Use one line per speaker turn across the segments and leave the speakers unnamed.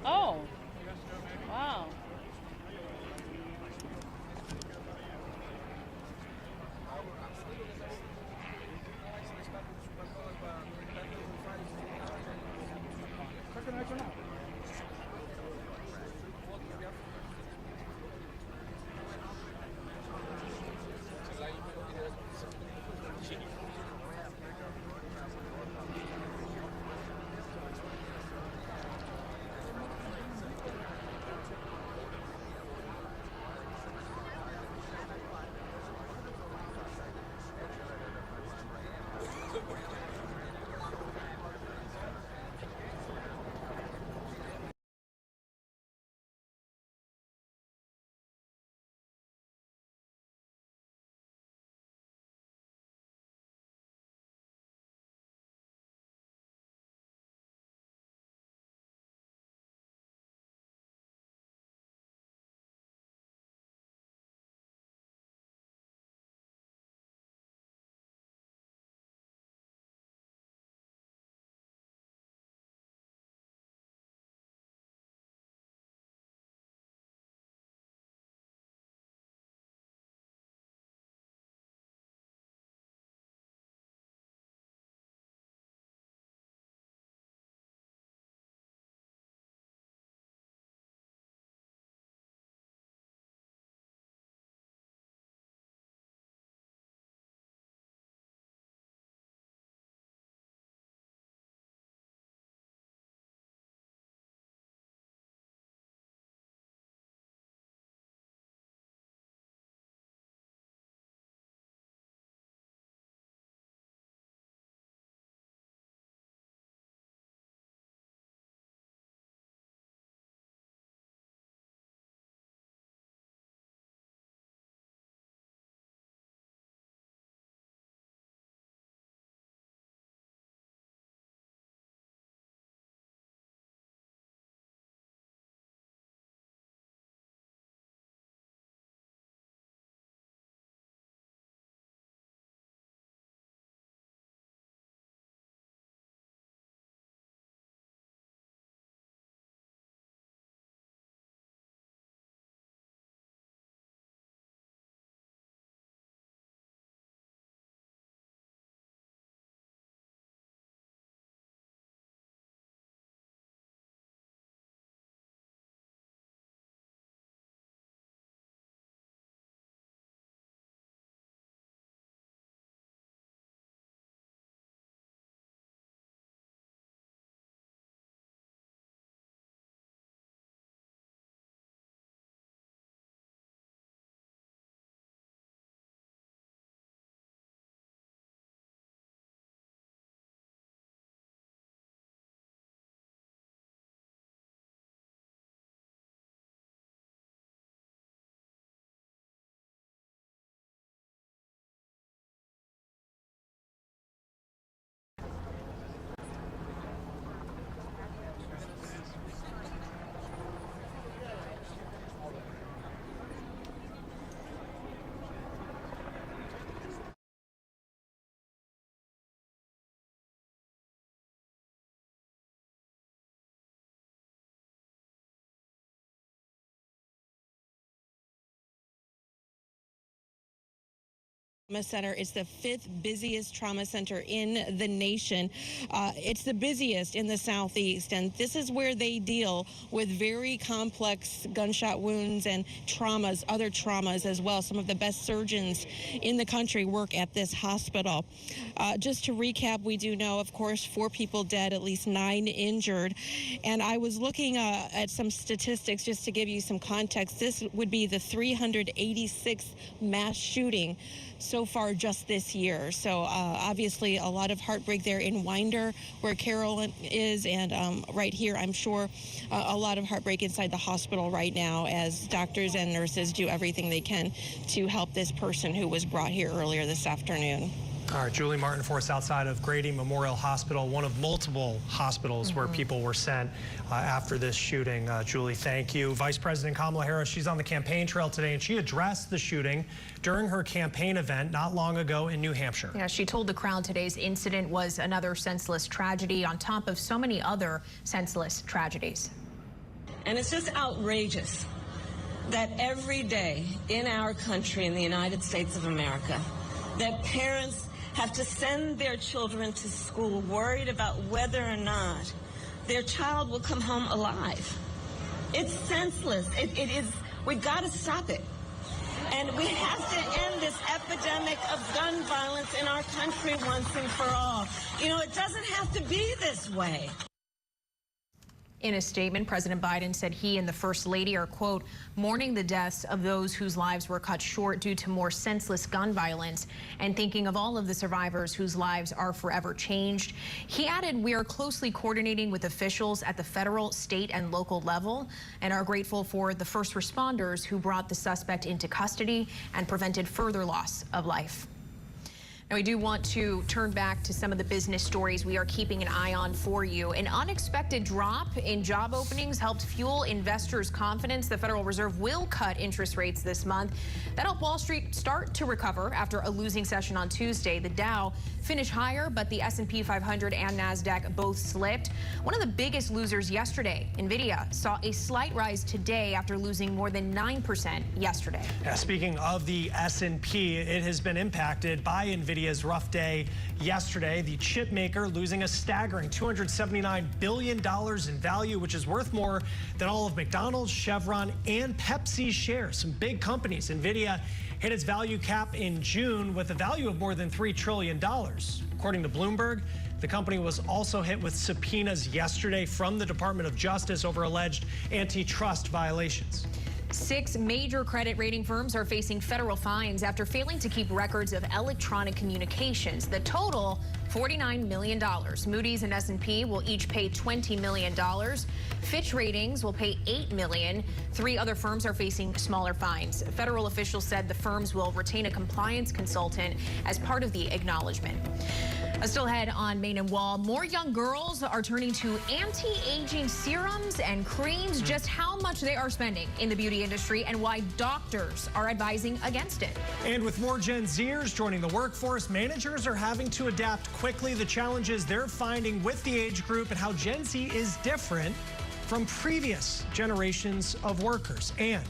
Oh, wow. Trauma Center is the fifth busiest trauma center in the nation. It's the busiest in the Southeast, and this is where they deal with very complex gunshot wounds and traumas, other traumas as well. Some of the best surgeons in the country work at this hospital. Just to recap, we do know, of course, 4 people dead, at least 9 injured. And I was looking at some statistics just to give you some context. This would be the 386th mass shooting so far just this year. So obviously a lot of heartbreak there in Winder, where Carolyn is, and right here, I'm sure a lot of heartbreak inside the hospital right now as doctors and nurses do everything they can to help this person who was brought here earlier this afternoon.
All right, Julie Martin for us outside of Grady Memorial Hospital, one of multiple hospitals where people were sent after this shooting. Julie, thank you. Vice President Kamala Harris, she's on the campaign trail today, and she addressed the shooting during her campaign event not long ago in New Hampshire.
Yeah, she told the crowd today's incident was another senseless tragedy on top of so many other senseless tragedies.
And it's just outrageous that every day in our country, in the United States of America, that parents have to send their children to school worried about whether or not their child will come home alive. It's senseless. It is, we've got to stop it. And we have to end this epidemic of gun violence in our country once and for all. You know, it doesn't have to be this way.
In a statement, President Biden said he and the First Lady are, quote, mourning the deaths of those whose lives were cut short due to more senseless gun violence and thinking of all of the survivors whose lives are forever changed. He added, we are closely coordinating with officials at the federal, state, and local level and are grateful for the first responders who brought the suspect into custody and prevented further loss of life. Now, we do want to turn back to some of the business stories we are keeping an eye on for you. An unexpected drop in job openings helped fuel investors' confidence. The Federal Reserve will cut interest rates this month. That helped Wall Street start to recover after a losing session on Tuesday. The Dow finished higher, but the S&P 500 and NASDAQ both slipped. One of the biggest losers yesterday, NVIDIA, saw a slight rise today after losing more than 9% yesterday.
Yeah, speaking of the S&P, it has been impacted by NVIDIA's rough day yesterday. The chip maker losing a staggering $279 billion in value, which is worth more than all of McDonald's, Chevron, and Pepsi's shares. Some big companies. NVIDIA hit its value cap in June with a value of more than $3 trillion. According to Bloomberg, the company was also hit with subpoenas yesterday from the Department of Justice over alleged antitrust violations.
6 major credit rating firms are facing federal fines after failing to keep records of electronic communications. The total, $49 million. Moody's and S&P will each pay $20 million. Fitch Ratings will pay $8 million. 3 other firms are facing smaller fines. Federal officials said the firms will retain a compliance consultant as part of the acknowledgement. Still ahead on Main and Wall, more young girls are turning to anti-aging serums and creams. Just how much they are spending in the beauty industry and why doctors are advising against it.
And with more Gen Zers joining the workforce, managers are having to adapt quickly. The challenges they're finding with the age group and how Gen Z is different from previous generations of workers. And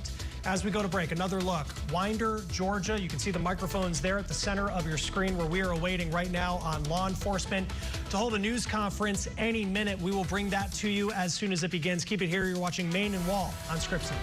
as we go to break, another look. Winder, Georgia. You can see the microphones there at the center of your screen where we are awaiting right now on law enforcement to hold a news conference any minute. We will bring that to you as soon as it begins. Keep it here. You're watching Main and Wall on Scripps News.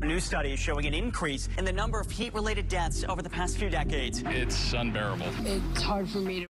New study is showing an increase in the number of heat-related deaths over the past few decades.
It's unbearable.
It's hard for me to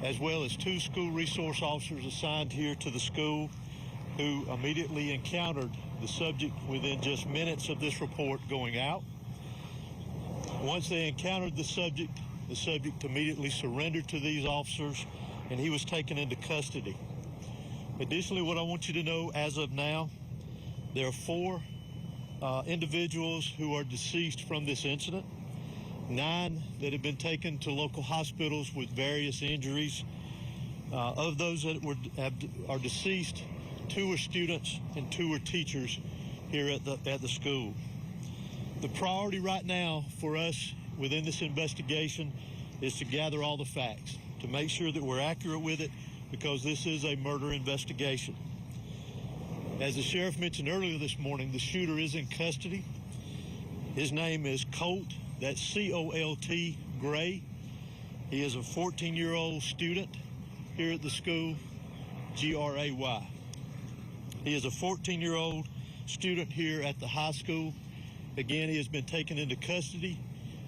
as well as 2 school resource officers assigned here to the school who immediately encountered the subject within just minutes of this report going out. Once they encountered the subject immediately surrendered to these officers, and he was taken into custody. Additionally, what I want you to know as of now, there are 4 individuals who are deceased from this incident, 9 that have been taken to local hospitals with various injuries. Of those that are deceased, 2 are students and 2 are teachers here at the school. The priority right now for us within this investigation is to gather all the facts, to make sure that we're accurate with it, because this is a murder investigation. As the sheriff mentioned earlier this morning, the shooter is in custody. His name is Colt, that's C-O-L-T, Gray. He is a 14-year-old student here at the school, G-R-A-Y. He is a 14-year-old student here at the high school. Again, he has been taken into custody.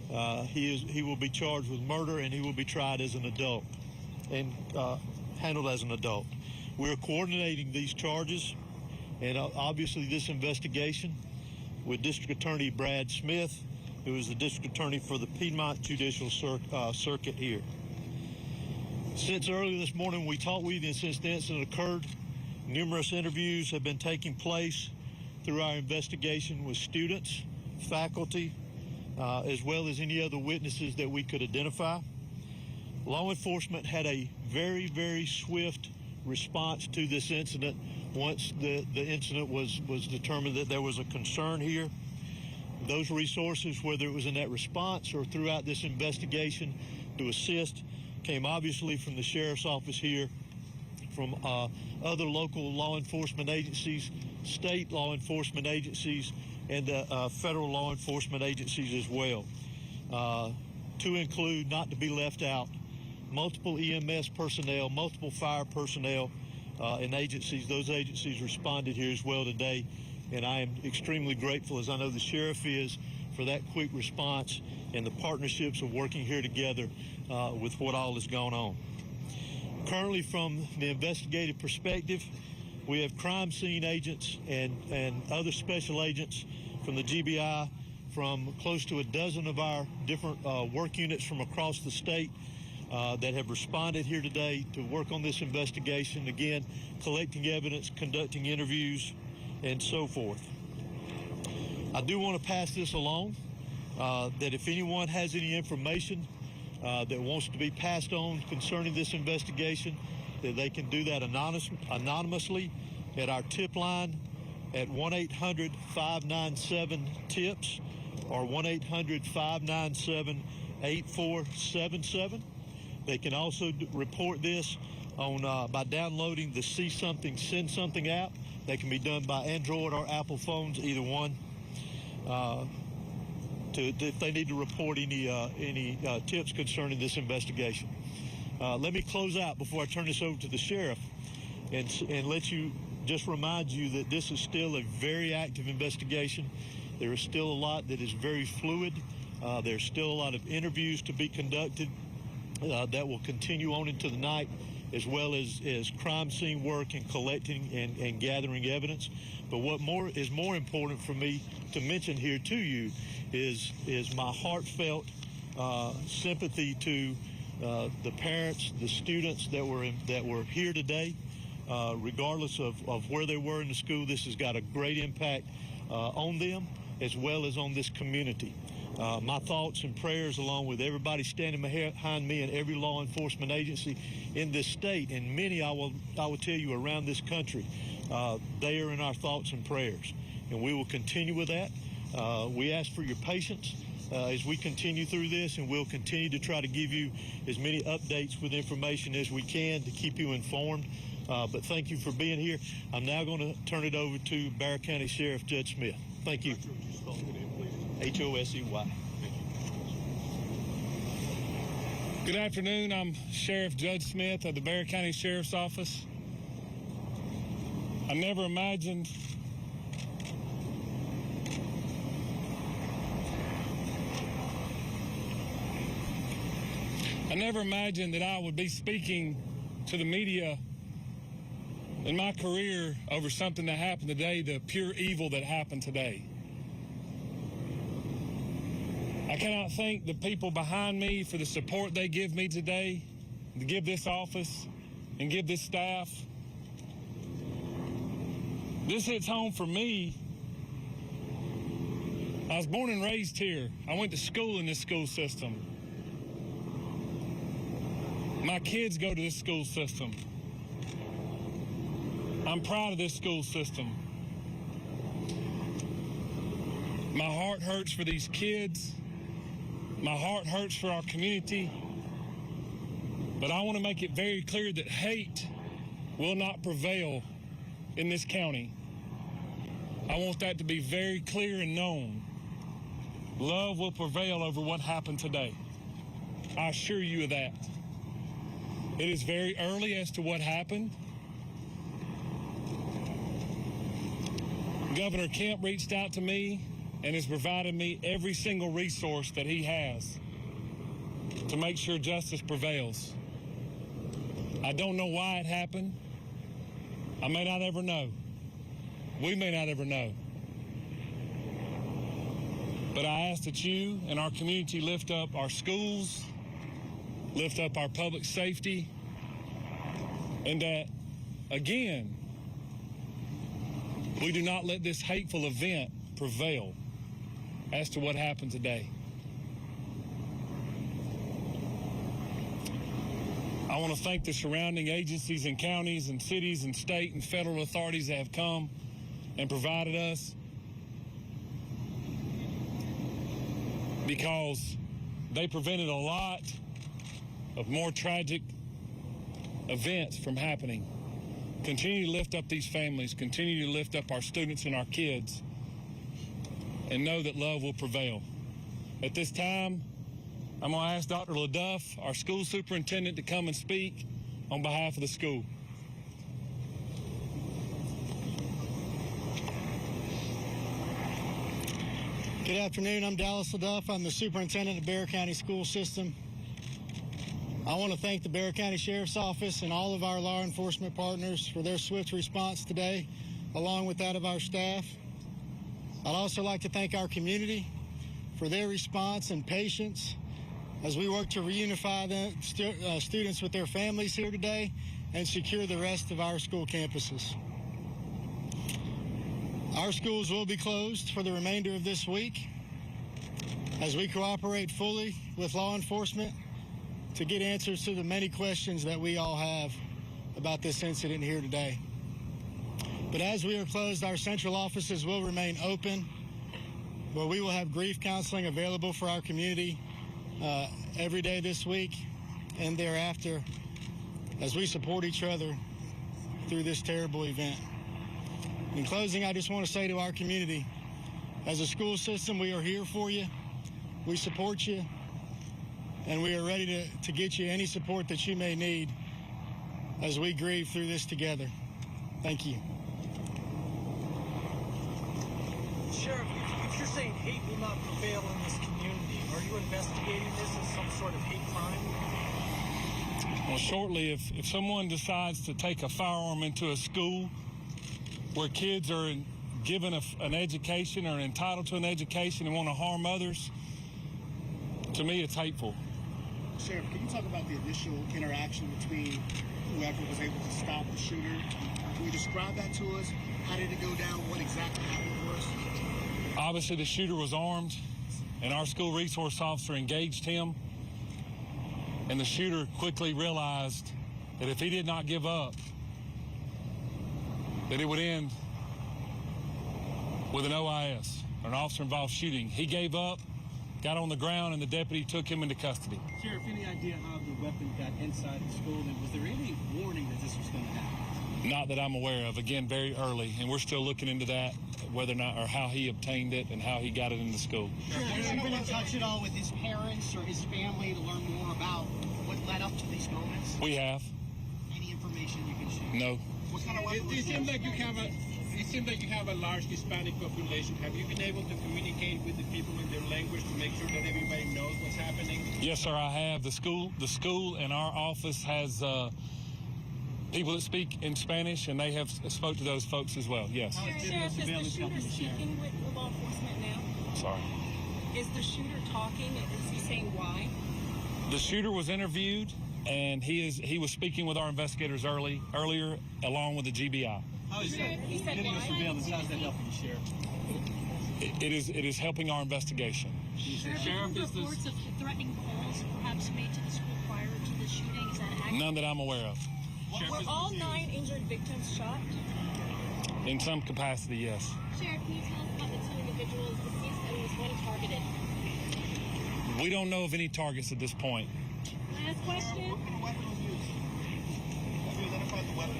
He will be charged with murder, and he will be tried as an adult and handled as an adult. We're coordinating these charges and obviously this investigation with District Attorney Brad Smith, who is the District Attorney for the Piedmont Judicial Circuit here. Since earlier this morning we talked with you, and since the incident occurred, numerous interviews have been taking place through our investigation with students, faculty, as well as any other witnesses that we could identify. Law enforcement had a very, very swift response to this incident once the incident was determined that there was a concern here. Those resources, whether it was in that response or throughout this investigation to assist, came obviously from the sheriff's office here, from other local law enforcement agencies, state law enforcement agencies, and federal law enforcement agencies as well. To include, not to be left out, multiple EMS personnel, multiple fire personnel, and agencies. Those agencies responded here as well today, and I am extremely grateful, as I know the sheriff is, for that quick response and the partnerships of working here together with what all has gone on. Currently, from the investigative perspective, we have crime scene agents and other special agents from the GBI, from close to a dozen of our different work units from across the state that have responded here today to work on this investigation, again, collecting evidence, conducting interviews, and so forth. I do want to pass this along, that if anyone has any information that wants to be passed on concerning this investigation, that they can do that anonymously at our tip line at 1-800-597-TIPS or 1-800-597-8477. They can also report this on by downloading the See Something, Send Something app. They can be done by Android or Apple phones, either one. If they need to report any tips concerning this investigation. Let me close out before I turn this over to the sheriff and let you just remind you that this is still a very active investigation. There is still a lot that is very fluid. There's still a lot of interviews to be conducted that will continue on into the night, as well as crime scene work and collecting and gathering evidence. But what is more important for me to mention here to you is my heartfelt sympathy to the parents, the students that were here today. Regardless of where they were in the school, this has got a great impact on them as well as on this community. My thoughts and prayers, along with everybody standing behind me and every law enforcement agency in this state, and many I will tell you around this country, they are in our thoughts and prayers, and we will continue with that. We ask for your patience as we continue through this, and we'll continue to try to give you as many updates with information as we can to keep you informed. But thank you for being here. I'm now going to turn it over to Bexar County Sheriff Judge Smith. Thank you. H-O-S-E-Y.
Good afternoon. I'm Sheriff Judge Smith of the Bexar County Sheriff's Office. I never imagined never imagined that I would be speaking to the media in my career over something that happened today, the pure evil that happened today. I cannot thank the people behind me for the support they give me today, to give this office and give this staff. This hits home for me. I was born and raised here. I went to school in this school system. My kids go to this school system. I'm proud of this school system. My heart hurts for these kids. My heart hurts for our community. But I want to make it very clear that hate will not prevail in this county. I want that to be very clear and known. Love will prevail over what happened today. I assure you of that. It is very early as to what happened. Governor Kemp reached out to me and has provided me every single resource that he has to make sure justice prevails. I don't know why it happened. I may not ever know. We may not ever know. But I ask that you and our community lift up our schools, lift up our public safety, and that, again, we do not let this hateful event prevail as to what happened today. I want to thank the surrounding agencies and counties and cities and state and federal authorities that have come and provided us, because they prevented a lot of more tragic events from happening. Continue to lift up these families, continue to lift up our students and our kids, and know that love will prevail. At this time, I'm going to ask Dr. LaDuff, our school superintendent, to come and speak on behalf of the school.
Good afternoon. I'm Dallas LaDuff. I'm the superintendent of Bexar County School System. I want to thank the Bexar County Sheriff's Office and all of our law enforcement partners for their swift response today, along with that of our staff. I'd also like to thank our community for their response and patience as we work to reunify the students with their families here today and secure the rest of our school campuses. Our schools will be closed for the remainder of this week as we cooperate fully with law enforcement to get answers to the many questions that we all have about this incident here today. But as we are closed, our central offices will remain open, where we will have grief counseling available for our community every day this week and thereafter as we support each other through this terrible event. In closing, I just want to say to our community, as a school system, we are here for you, we support you, and we are ready to get you any support that you may need as we grieve through this together. Thank you.
Sheriff, if you're saying hate will not prevail in this community, are you investigating this as some sort of hate crime?
Well, shortly, if someone decides to take a firearm into a school where kids are given an education or entitled to an education and want to harm others, to me, it's hateful.
Sheriff, can you talk about the initial interaction between whoever was able to stop the shooter? Can you describe that to us? How did it go down? What exactly happened for us?
Obviously, the shooter was armed, and our school resource officer engaged him. And the shooter quickly realized that if he did not give up, that it would end with an OIS, or an officer-involved shooting. He gave up, got on the ground, and the deputy took him into custody.
Sheriff, any idea how the weapon got inside the school, and was there any warning that this was going to happen?
Not that I'm aware of. Again, very early, and we're still looking into that, whether or not, or how he obtained it and how he got it into school.
Has he been in touch at all with his parents or his family to learn more about what led up to these moments?
We have.
Any information you can share?
No.
What kind of weapon was
It seemed like you kind of It seems like you have a large Hispanic population. Have you been able to communicate with the people in their language to make sure that everybody knows what's happening?
Yes, sir, I have. The school and our office has people that speak in Spanish, and they have spoke to those folks as well. Yes.
Sheriff, is the shooter speaking with law enforcement now?
Sorry.
Is the shooter talking? Is he saying why?
The shooter was interviewed, and he was speaking with our investigators earlier, along with the GBI.
How is that?
He said
Video
why?
surveillance, how's that helping you, Sheriff?
It is helping our investigation.
Sheriff, is
reports
this...
of threatening calls perhaps made to the school prior to the shooting? Is that accurate?
None that I'm aware of.
Were all 9 injured victims shot?
In some capacity, yes.
Sheriff, can you tell us about the 2 individuals deceased and was one targeted?
We don't know of any targets at this point.
Last question.
What kind of weapon was used? Have you identified the weapon?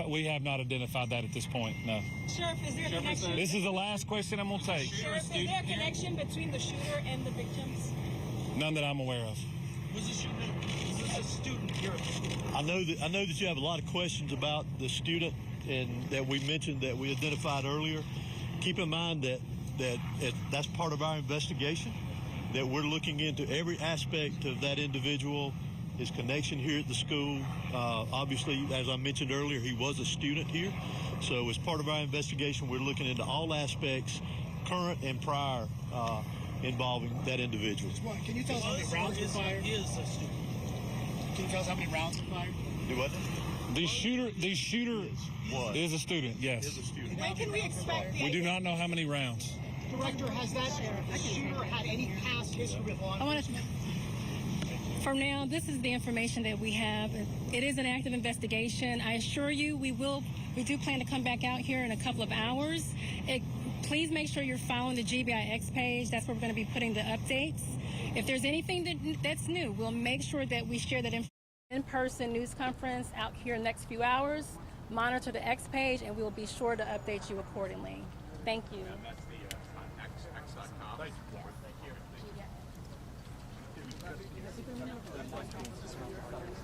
We have not identified that at this point, no.
Sheriff, is there a connection?
This is the last question I'm going to take.
Sheriff, is there a connection between the shooter and the victims?
None that I'm aware of.
Was this a student here?
I know that you have a lot of questions about the student and that we mentioned that we identified earlier. Keep in mind that's part of our investigation, that we're looking into every aspect of that individual, his connection here at the school. Obviously, as I mentioned earlier, he was a student here. So as part of our investigation, we're looking into all aspects, current and prior, involving that individual.
Can you tell us how many rounds were fired?
Is a student.
Can you tell us how many rounds were fired?
Do what?
The shooter is a student, yes.
Is a student.
When can we expect the...
We do not know how many rounds.
Director, has that shooter had any past history with law enforcement?
For now, this is the information that we have. It is an active investigation. I assure you we do plan to come back out here in a couple of hours. Please make sure you're following the GBIX page. That's where we're going to be putting the updates. If there's anything that's new, we'll make sure that we share that in-person news conference out here in the next few hours. Monitor the X page, and we will be sure to update you accordingly. Thank you.
Thank you.